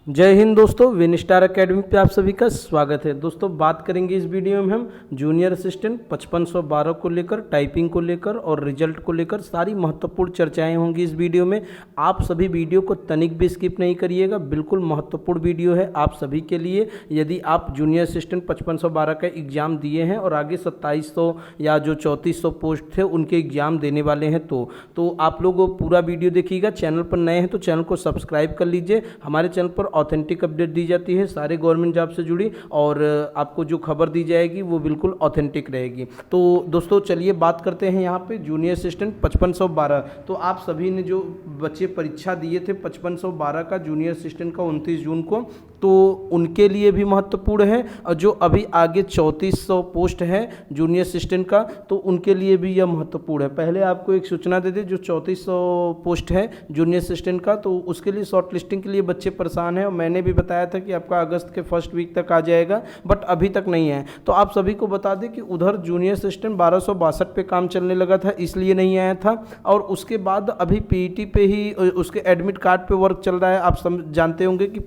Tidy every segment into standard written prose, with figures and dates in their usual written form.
जय हिंद दोस्तों, विनस्टार एकेडमी पे आप सभी का स्वागत है। दोस्तों बात करेंगे इस वीडियो में हम जूनियर असिस्टेंट 5512 को लेकर, टाइपिंग को लेकर और रिजल्ट को लेकर सारी महत्वपूर्ण चर्चाएं होंगी इस वीडियो में। आप सभी वीडियो को तनिक भी स्किप नहीं करिएगा, बिल्कुल महत्वपूर्ण वीडियो है आप सभी के लिए। यदि आप जूनियर असिस्टेंट 5512 का एग्ज़ाम दिए हैं और आगे 2700 या जो 3400 पोस्ट थे उनके एग्ज़ाम देने वाले हैं तो आप लोग पूरा वीडियो देखिएगा। चैनल पर नए हैं तो चैनल को सब्सक्राइब कर लीजिए। हमारे चैनल पर ऑथेंटिक अपडेट दी जाती है सारे गवर्नमेंट जॉब से जुड़ी, और आपको जो खबर दी जाएगी वो बिल्कुल ऑथेंटिक रहेगी। तो दोस्तों चलिए बात करते हैं यहाँ पे जूनियर असिस्टेंट 5512। तो आप सभी ने जो बच्चे परीक्षा दिए थे 5512 का जूनियर असिस्टेंट का 29 जून को, तो उनके लिए भी महत्वपूर्ण है। और जो अभी आगे 3400 पोस्ट है जूनियर असिस्टेंट का, तो उनके लिए भी यह महत्वपूर्ण है। पहले आपको एक सूचना दे दें, जो 3400 पोस्ट है जूनियर असिस्टेंट का, तो उसके लिए शॉर्ट लिस्टिंग के लिए बच्चे परेशान हैं। और मैंने भी बताया था कि आपका अगस्त के फर्स्ट वीक तक आ जाएगा, बट अभी तक नहीं है। तो आप सभी को बता दें कि उधर जूनियर असिस्टेंट 1262 पे काम चलने लगा था, इसलिए नहीं आया था। और उसके बाद अभी पीईटी पे ही उसके एडमिट कार्ड पे वर्क चल रहा है। आप जानते होंगे कि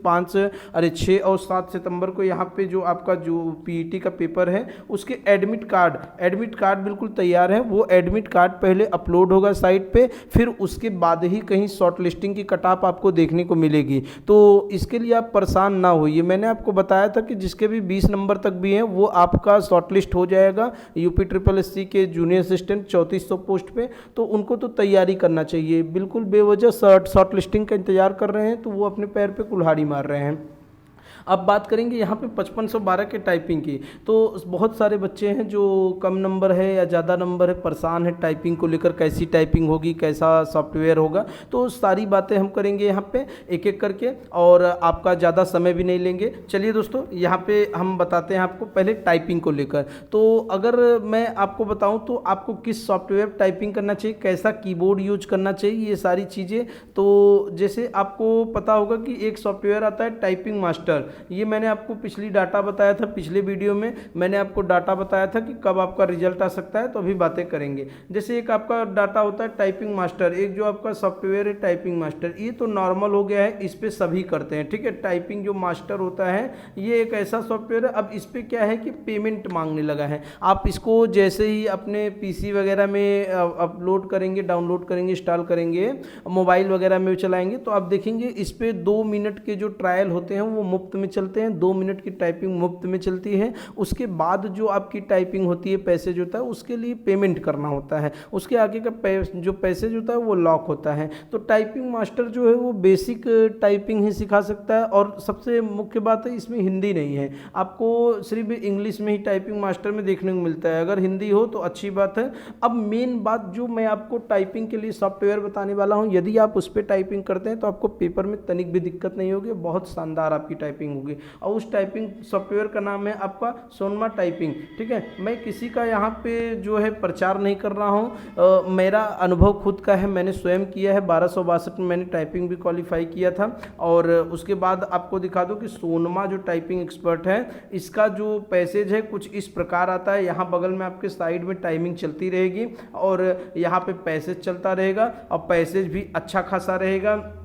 6 और 7 सितंबर को यहाँ पे जो आपका जो पीईटी का पेपर है उसके एडमिट कार्ड बिल्कुल तैयार है। वो एडमिट कार्ड पहले अपलोड होगा साइट पे, फिर उसके बाद ही कहीं शॉर्ट लिस्टिंग की कट ऑफ आपको देखने को मिलेगी। तो इसके लिए आप परेशान ना होइए। मैंने आपको बताया था कि जिसके भी 20 नंबर तक भी हैं वो आपका शॉर्ट लिस्ट हो जाएगा यूपी ट्रिपल एस सी के जूनियर असिस्टेंट 3400 पोस्ट पे। तो उनको तो तैयारी करना चाहिए, बिल्कुल बेवजह शॉर्ट लिस्टिंग का इंतजार कर रहे हैं तो वो अपने पैर पे कुल्हाड़ी मार रहे हैं। अब बात करेंगे यहाँ पे 5512 के टाइपिंग की। तो बहुत सारे बच्चे हैं जो कम नंबर है या ज़्यादा नंबर है, परेशान है टाइपिंग को लेकर, कैसी टाइपिंग होगी, कैसा सॉफ्टवेयर होगा। तो सारी बातें हम करेंगे यहाँ पे एक एक करके, और आपका ज़्यादा समय भी नहीं लेंगे। चलिए दोस्तों यहाँ पे हम बताते हैं आपको पहले टाइपिंग को लेकर। तो अगर मैं आपको बताऊँ तो आपको किस सॉफ्टवेयर टाइपिंग करना चाहिए, कैसा कीबोर्ड यूज करना चाहिए, ये सारी चीज़ें। तो जैसे आपको पता होगा कि एक सॉफ्टवेयर आता है टाइपिंग मास्टर। ये मैंने आपको पिछली डाटा बताया था, पिछले वीडियो में मैंने आपको डाटा बताया था कि कब आपका रिजल्ट आ सकता है। तो अभी बातें करेंगे। जैसे एक आपका डाटा होता है टाइपिंग मास्टर, एक जो आपका सॉफ्टवेयर है टाइपिंग मास्टर, ये तो नॉर्मल हो गया है, इस पर सभी करते हैं, ठीक है। टाइपिंग जो मास्टर होता है ये एक ऐसा सॉफ्टवेयर है, अब इस पर क्या है कि पेमेंट मांगने लगा है। आप इसको जैसे ही अपने पीसी वगैरह में अपलोड करेंगे, डाउनलोड करेंगे, इंस्टॉल करेंगे, मोबाइल वगैरह में चलाएंगे, तो आप देखेंगे इस पर 2 मिनट के जो ट्रायल होते हैं वो मुफ्त में चलते हैं। 2 मिनट की टाइपिंग मुफ्त में चलती है। उसके बाद जो आपकी टाइपिंग होती है, पैसेज होता है, उसके लिए पेमेंट करना होता है। उसके आगे का जो पैसेज होता है वो लॉक होता है। तो टाइपिंग मास्टर जो है वो बेसिक टाइपिंग ही सिखा सकता है। और सबसे मुख्य बात है इसमें हिंदी नहीं है, आपको सिर्फ इंग्लिश में ही टाइपिंग मास्टर में देखने को मिलता है। अगर हिंदी हो तो अच्छी बात है। अब मेन बात जो मैं आपको टाइपिंग के लिए सॉफ्टवेयर बताने वाला हूँ, यदि आप उस पर टाइपिंग करते हैं तो आपको पेपर में तनिक भी दिक्कत नहीं होगी, बहुत शानदार आपकी टाइपिंग होगी। और उस टाइपिंग सॉफ्टवेयर का नाम है आपका सोनमा टाइपिंग, ठीक है। मैं किसी का यहाँ पे जो है प्रचार नहीं कर रहा हूँ, मेरा अनुभव खुद का है, मैंने स्वयं किया है। 1262 में मैंने टाइपिंग भी क्वालिफाई किया था। और उसके बाद आपको दिखा दो कि सोनमा जो टाइपिंग एक्सपर्ट है, इसका जो पैसेज है कुछ इस प्रकार आता है। यहाँ बगल में आपके साइड में टाइमिंग चलती रहेगी और यहाँ पे पैसेज चलता रहेगा, और पैसेज भी अच्छा खासा रहेगा।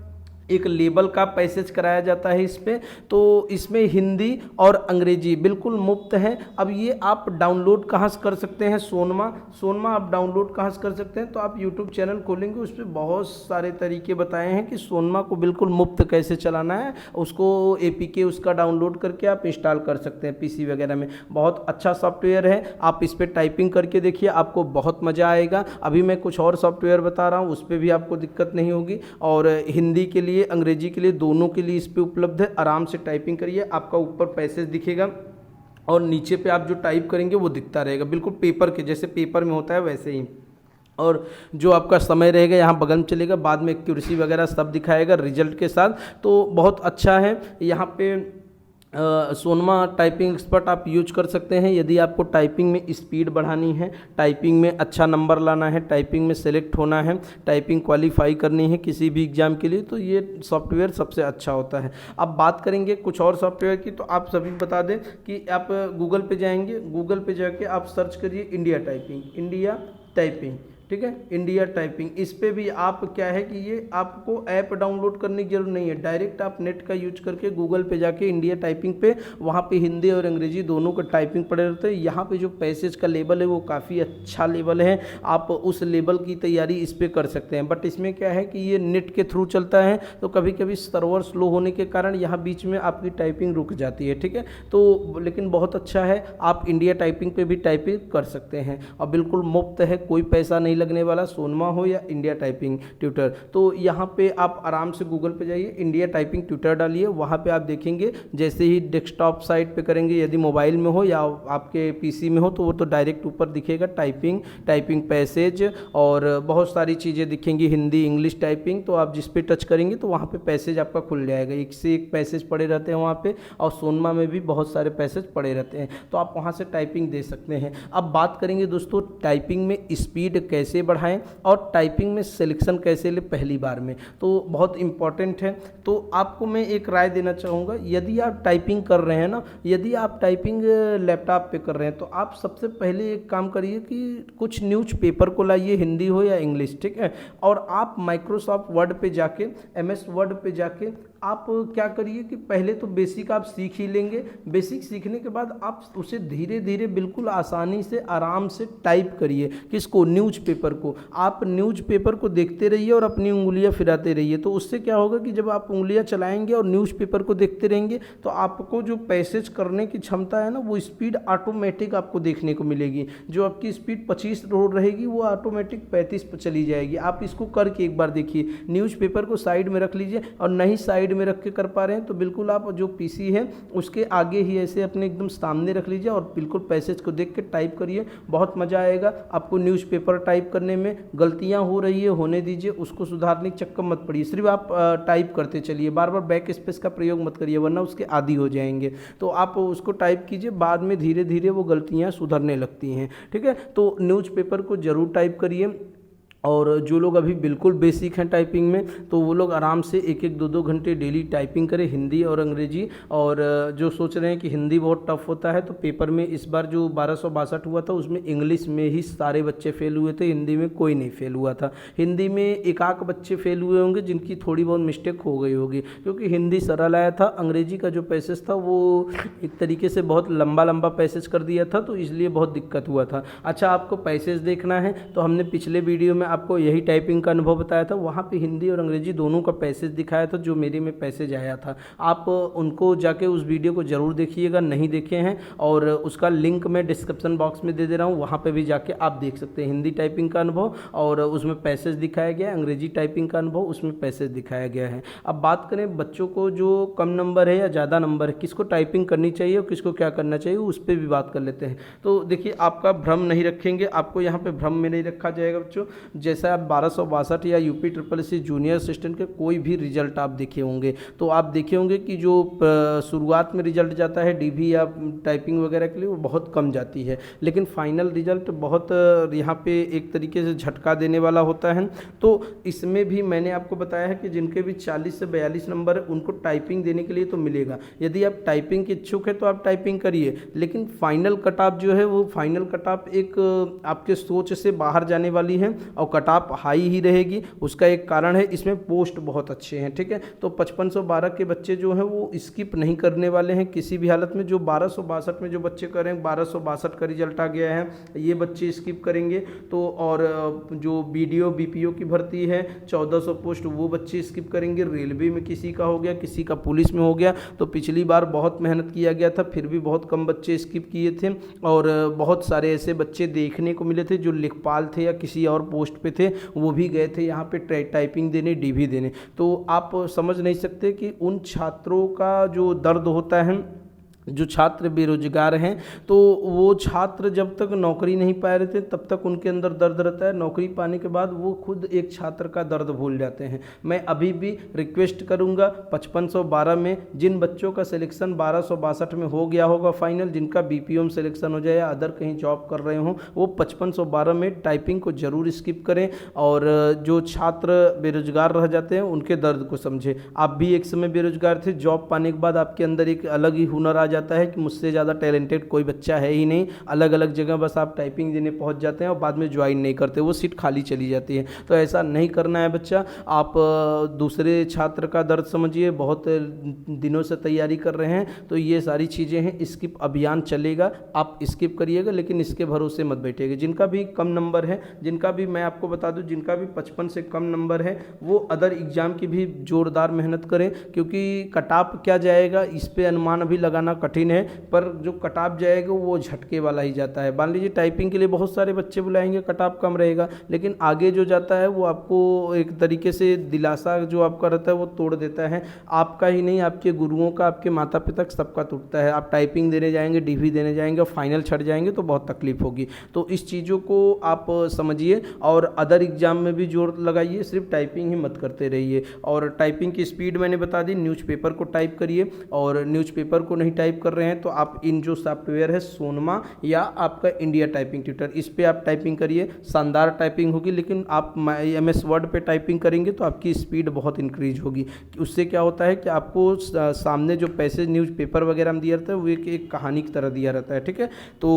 एक लेबल का पैसेज कराया जाता है इस पे। तो इसमें हिंदी और अंग्रेजी बिल्कुल मुफ्त है। अब ये आप डाउनलोड कहाँ से कर सकते हैं, सोनमा आप डाउनलोड कहाँ से कर सकते हैं, तो आप यूट्यूब चैनल खोलेंगे, उस पर बहुत सारे तरीके बताए हैं कि सोनमा को बिल्कुल मुफ्त कैसे चलाना है। उसको APK उसका डाउनलोड करके आप इंस्टॉल कर सकते हैं पीसी वगैरह में। बहुत अच्छा सॉफ्टवेयर है, आप इस पर टाइपिंग करके देखिए, आपको बहुत मज़ा आएगा। अभी मैं कुछ और सॉफ्टवेयर बता रहा हूँ, उस पर भी आपको दिक्कत नहीं होगी। और हिंदी के लिए, अंग्रेजी के लिए, दोनों के लिए इस पे उपलब्ध है। आराम से टाइपिंग करिए, आपका ऊपर पैसेज दिखेगा और नीचे पे आप जो टाइप करेंगे वो दिखता रहेगा, बिल्कुल पेपर के जैसे पेपर में होता है वैसे ही। और जो आपका समय रहेगा यहाँ बगल में चलेगा, बाद में एक्यूरेसी वगैरह सब दिखाएगा रिजल्ट के साथ। तो बहुत अच्छा है। यहाँ पे सोनमा टाइपिंग एक्सपर्ट आप यूज कर सकते हैं यदि आपको टाइपिंग में स्पीड बढ़ानी है, टाइपिंग में अच्छा नंबर लाना है, टाइपिंग में सेलेक्ट होना है, टाइपिंग क्वालिफाई करनी है किसी भी एग्जाम के लिए, तो ये सॉफ्टवेयर सबसे अच्छा होता है। अब बात करेंगे कुछ और सॉफ्टवेयर की। तो आप सभी बता दें कि आप गूगल पे जाएंगे, गूगल पे जाके आप सर्च करिए इंडिया टाइपिंग, ठीक है, इंडिया टाइपिंग। इस पे भी आप क्या है कि ये आपको ऐप डाउनलोड करने की जरूरत नहीं है, डायरेक्ट आप नेट का यूज करके गूगल पे जाके इंडिया टाइपिंग पे वहाँ पे हिंदी और अंग्रेजी दोनों का टाइपिंग पड़े रहते हैं। यहाँ पे जो पैसेज का लेवल है वो काफ़ी अच्छा लेवल है, आप उस लेवल की तैयारी इस पर कर सकते हैं। बट इसमें क्या है कि ये नेट के थ्रू चलता है, तो कभी कभी सर्वर स्लो होने के कारण यहाँ बीच में आपकी टाइपिंग रुक जाती है, ठीक है। तो लेकिन बहुत अच्छा है, आप इंडिया टाइपिंग पे भी टाइपिंग कर सकते हैं और बिल्कुल मुफ्त है, कोई पैसा नहीं लगने वाला, सोनमा हो या इंडिया टाइपिंग ट्यूटर। तो यहाँ पे आप आराम से गूगल पे जाइए, इंडिया टाइपिंग ट्यूटर डालिए, वहाँ पे आप देखेंगे जैसे ही डेस्कटॉप साइट पे करेंगे, यदि मोबाइल में हो या आपके पीसी में हो तो वो तो डायरेक्ट ऊपर दिखेगा टाइपिंग पैसेज और बहुत सारी चीज़ें दिखेंगी, हिंदी इंग्लिश टाइपिंग। तो आप जिस पे टच करेंगे तो वहाँ पे पैसेज आपका खुल जाएगा, एक से एक पैसेज पड़े रहते हैं वहाँ पे, और सोनमा में भी बहुत सारे पैसेज पड़े रहते हैं, तो आप वहाँ से टाइपिंग दे सकते हैं। अब बात करेंगे दोस्तों टाइपिंग में स्पीड कैसे बढ़ाएं और टाइपिंग में सिलेक्शन कैसे ले पहली बार में, तो बहुत इंपॉर्टेंट है। तो आपको मैं एक राय देना चाहूँगा, यदि आप टाइपिंग कर रहे हैं ना, यदि आप टाइपिंग लैपटॉप पे कर रहे हैं तो आप सबसे पहले एक काम करिए कि कुछ न्यूज़पेपर को लाइए, हिंदी हो या इंग्लिश, ठीक है। और आप माइक्रोसॉफ्ट वर्ड पे जाके, MS वर्ड पे जाके आप क्या करिए कि पहले तो बेसिक आप सीख ही लेंगे, बेसिक सीखने के बाद आप उसे धीरे धीरे बिल्कुल आसानी से आराम से टाइप करिए। किसको? न्यूज़पेपर को। आप न्यूज़पेपर को देखते रहिए और अपनी उंगलियां फिराते रहिए, तो उससे क्या होगा कि जब आप उंगलियां चलाएंगे और न्यूज़पेपर को देखते रहेंगे तो आपको जो पैसेज करने की क्षमता है ना, वो स्पीड ऑटोमेटिक आपको देखने को मिलेगी। जो आपकी स्पीड 25 रहेगी वो ऑटोमेटिक 35 पर चली जाएगी। आप इसको करके एक बार देखिए, न्यूज़पेपर को साइड में रख लीजिए, और नहीं साइड में रख के कर पा रहे हैं तो बिल्कुल आप जो पीसी है उसके आगे ही ऐसे अपने एकदम सामने रख लीजिए और बिल्कुल पैसेज को देख के टाइप करिए, बहुत मज़ा आएगा आपको। न्यूज़पेपर टाइप करने में गलतियां हो रही है, होने दीजिए, उसको सुधारने के चक्कर मत पड़िए, सिर्फ आप टाइप करते चलिए, बार बार बैक स्पेस का प्रयोग मत करिए वरना उसके आदी हो जाएंगे। तो आप उसको टाइप कीजिए, बाद में धीरे धीरे वो गलतियाँ सुधरने लगती हैं, ठीक है। तो न्यूज़पेपर को ज़रूर टाइप करिए। और जो लोग अभी बिल्कुल बेसिक हैं टाइपिंग में, तो वो लोग आराम से 1-1, 2-2 घंटे डेली टाइपिंग करें, हिंदी और अंग्रेजी। और जो सोच रहे हैं कि हिंदी बहुत टफ होता है, तो पेपर में इस बार जो 1262 हुआ था उसमें इंग्लिश में ही सारे बच्चे फेल हुए थे, हिंदी में कोई नहीं फेल हुआ था। हिंदी में एक आध बच्चे फेल हुए होंगे जिनकी थोड़ी बहुत मिस्टेक हो गई होगी, क्योंकि हिंदी सरल आया था, अंग्रेजी का जो पैसेज था वो एक तरीके से बहुत लंबा लंबा पैसेज कर दिया था, तो इसलिए बहुत दिक्कत हुआ था। अच्छा, आपको पैसेज देखना है तो हमने पिछले वीडियो में आपको यही टाइपिंग का अनुभव बताया था, वहाँ पे हिंदी और अंग्रेजी दोनों का पैसेज दिखाया था, जो मेरे में पैसेज आया था। आप उनको जाके उस वीडियो को ज़रूर देखिएगा, नहीं देखे हैं, और उसका लिंक मैं डिस्क्रिप्शन बॉक्स में दे दे रहा हूँ, वहाँ पे भी जाके आप देख सकते हैं हिंदी टाइपिंग का अनुभव, और उसमें पैसेज दिखाया गया है। अंग्रेजी टाइपिंग का अनुभव, उसमें पैसेज दिखाया गया है। अब बात करें बच्चों को जो कम नंबर है या ज़्यादा नंबर है, किसको टाइपिंग करनी चाहिए और किसको क्या करना चाहिए, उस पर भी बात कर लेते हैं। तो देखिए, आपका भ्रम नहीं रखेंगे, आपको यहाँ पे भ्रम में नहीं रखा जाएगा बच्चों। जैसा आप 1262 या यूपी SSS जूनियर असिस्टेंट के कोई भी रिजल्ट आप देखे होंगे, तो आप देखे होंगे कि जो शुरुआत में रिजल्ट जाता है डीवी या टाइपिंग वगैरह के लिए, वो बहुत कम जाती है, लेकिन फाइनल रिजल्ट बहुत यहाँ पे एक तरीके से झटका देने वाला होता है। तो इसमें भी मैंने आपको बताया है कि जिनके भी 40 से 42 नंबर है उनको टाइपिंग देने के लिए तो मिलेगा। यदि आप टाइपिंग के इच्छुक है तो आप टाइपिंग करिए, लेकिन फाइनल कट ऑफ जो है वो फाइनल कट ऑफ एक आपके सोच से बाहर जाने वाली है, और कट ऑफ हाई ही रहेगी। उसका एक कारण है, इसमें पोस्ट बहुत अच्छे हैं, ठीक है। तो 5512 के बच्चे जो हैं वो स्किप नहीं करने वाले हैं किसी भी हालत में। जो 1262 में जो बच्चे कर रहे हैं, 1262 का रिजल्ट आ गया है, ये बच्चे स्किप करेंगे। तो और जो BDO BPO की भर्ती है 1400 पोस्ट, वो बच्चे स्किप करेंगे। रेलवे में किसी का हो गया, किसी का पुलिस में हो गया। तो पिछली बार बहुत मेहनत किया गया था, फिर भी बहुत कम बच्चे स्किप किए थे, और बहुत सारे ऐसे बच्चे देखने को मिले थे जो लेखपाल थे या किसी और पोस्ट पे थे, वो भी गए थे यहाँ पे टाइपिंग देने, DV देने। तो आप समझ नहीं सकते कि उन छात्रों का जो दर्द होता है, जो छात्र बेरोजगार हैं, तो वो छात्र जब तक नौकरी नहीं पा रहे थे तब तक उनके अंदर दर्द रहता है, नौकरी पाने के बाद वो खुद एक छात्र का दर्द भूल जाते हैं। मैं अभी भी रिक्वेस्ट करूंगा 5512 में जिन बच्चों का सिलेक्शन 1262 में हो गया होगा फाइनल, जिनका BPO में सिलेक्शन हो जाए या अदर कहीं जॉब कर रहे हों, वो 5512 में टाइपिंग को ज़रूर स्किप करें, और जो छात्र बेरोजगार रह जाते हैं उनके दर्द को समझें। आप भी एक समय बेरोजगार थे, जॉब पाने के बाद आपके अंदर एक अलग ही हुनर आ जाता है कि मुझसे ज़्यादा टैलेंटेड कोई बच्चा है ही नहीं, अलग अलग जगह बस आप टाइपिंग देने पहुंच जाते हैं और बाद में ज्वाइन नहीं करते, वो सीट खाली चली जाती है। तो ऐसा नहीं करना है बच्चा। आप दूसरे छात्र का दर्द समझिए, बहुत दिनों से तैयारी कर रहे हैं, तो ये सारी चीज़ें हैं। स्किप अभियान चलेगा, आप स्किप करिएगा, लेकिन इसके भरोसे मत बैठिएगा। जिनका भी कम नंबर है, जिनका भी मैं आपको बता दूं, जिनका भी 55 से कम नंबर है, वो अदर एग्ज़ाम की भी जोरदार मेहनत करें, क्योंकि कटाप क्या जाएगा इस पे अनुमान अभी लगाना कठिन है, पर जो कटाप जाएगा वो झटके वाला ही जाता है। मान लीजिए टाइपिंग के लिए बहुत सारे बच्चे बुलाएंगे, कटाप कम रहेगा, लेकिन आगे जो जाता है वो आपको एक तरीके से दिलासा जो आपका रहता है वो तोड़ देता है। आपका ही नहीं, आपके गुरुओं का, आपके माता पिता सबका टूटता है। आप टाइपिंग देने जाएंगे, डीवी देने जाएंगे और फाइनल छट जाएंगे तो बहुत तकलीफ होगी। तो इस चीज़ों को आप समझिए और अदर एग्जाम में भी जोर लगाइए, सिर्फ टाइपिंग ही मत करते रहिए। और टाइपिंग की स्पीड मैंने बता दी, न्यूज़पेपर को टाइप करिए, और न्यूज़पेपर को नहीं टाइप कर रहे हैं तो आप इन जो सॉफ्टवेयर है सोनमा या आपका इंडिया टाइपिंग ट्यूटर, इस पर आप टाइपिंग करिए, शानदार टाइपिंग होगी। लेकिन आप MS वर्ड पे टाइपिंग करेंगे तो आपकी स्पीड बहुत इंक्रीज होगी। उससे क्या होता है कि आपको सामने जो पैसेज न्यूज़पेपर वगैरह में दिया रहता है वो एक कहानी की तरह दिया रहता है, ठीक है। तो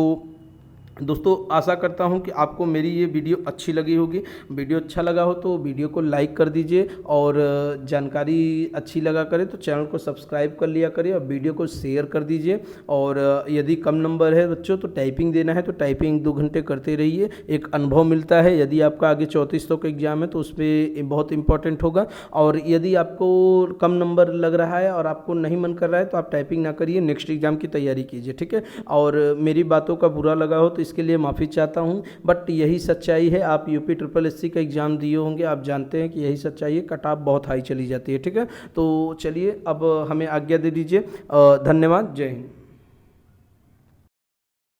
दोस्तों आशा करता हूं कि आपको मेरी ये वीडियो अच्छी लगी होगी। वीडियो अच्छा लगा हो तो वीडियो को लाइक कर दीजिए, और जानकारी अच्छी लगा करे तो चैनल को सब्सक्राइब कर लिया करिए, और वीडियो को शेयर कर दीजिए। और यदि कम नंबर है बच्चों तो टाइपिंग देना है तो टाइपिंग 2 घंटे करते रहिए, एक अनुभव मिलता है। यदि आपका आगे 3400 का एग्जाम है तो उस पर बहुत इंपॉर्टेंट होगा। और यदि आपको कम नंबर लग रहा है और आपको नहीं मन कर रहा है तो आप टाइपिंग ना करिए, नेक्स्ट एग्जाम की तैयारी कीजिए, ठीक है। और मेरी बातों का बुरा लगा हो तो इसके लिए माफ़ी चाहता हूं, बट यही सच्चाई है। आप यूपी SSSC का एग्ज़ाम दिए होंगे, आप जानते हैं कि यही सच्चाई है, कट ऑफ बहुत हाई चली जाती है, ठीक है। तो चलिए अब हमें आज्ञा दे दीजिए। धन्यवाद, जय हिंद।